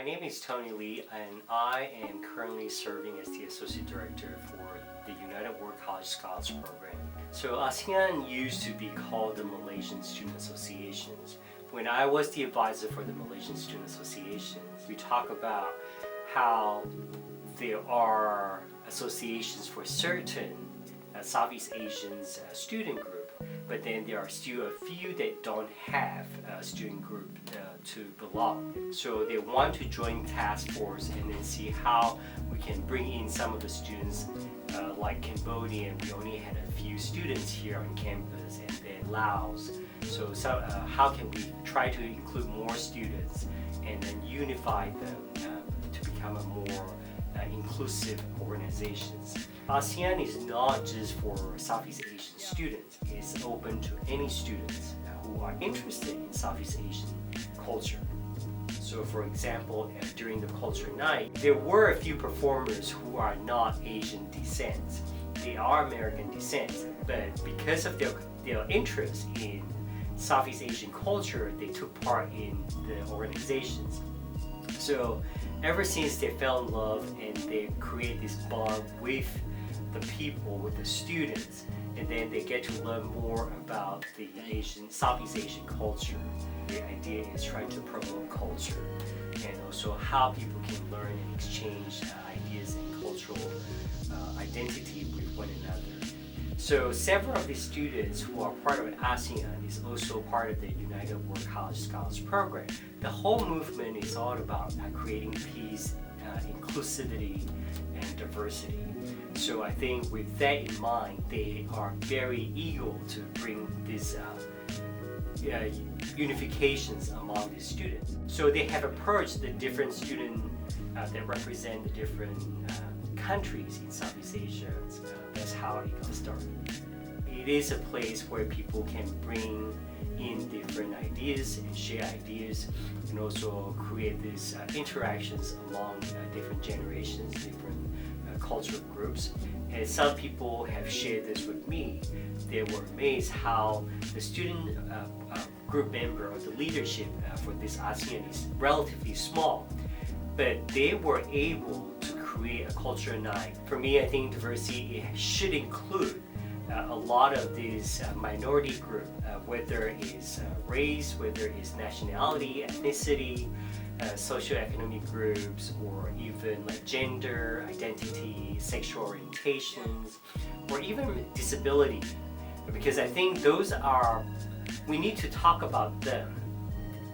name is Tony Lee, and I am currently serving as the Associate Director for the United World College Scholars Program. So ASEAN used to be called the Malaysian Student Associations. When I was the advisor for the Malaysian Student Associations, we talk about how there are associations for certain Southeast Asians student group, but then there are still a few that don't have a student group to belong. So they want to join task force and then see how we can bring in some of the students like Cambodia. We only had a few students here on campus, and then Laos. So how can we try to include more students and then unify them to become a more inclusive organizations. ASEAN is not just for Southeast Asian students. It's open to any students who are interested in Southeast Asian culture. So for example, during the culture night, there were a few performers who are not Asian descent. They are American descent, but because of their interest in Southeast Asian culture, they took part in the organizations. So ever since they fell in love and they create this bond with the people, with the students, and then they get to learn more about the Southeast Asian culture. The idea is trying to promote culture and also how people can learn and exchange ideas and cultural identity with one another. So several of the students who are part of ASEAN is also part of the United World College Scholars Program. The whole movement is all about creating peace, inclusivity, and diversity. So I think with that in mind, they are very eager to bring these unifications among the students. So they have approached the different students that represent the different countries in Southeast Asia. That's how it got started. It is a place where people can bring in different ideas and share ideas, and also create these interactions among different generations, different cultural groups. And some people have shared this with me. They were amazed how the student group member or the leadership for this ASEAN is relatively small, but they were able to create a culture night. For me, I think diversity should include a lot of these minority group, whether it's race, whether it's nationality, ethnicity, socioeconomic groups, or even like gender, identity, sexual orientations, or even disability. Because I think we need to talk about them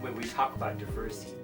when we talk about diversity.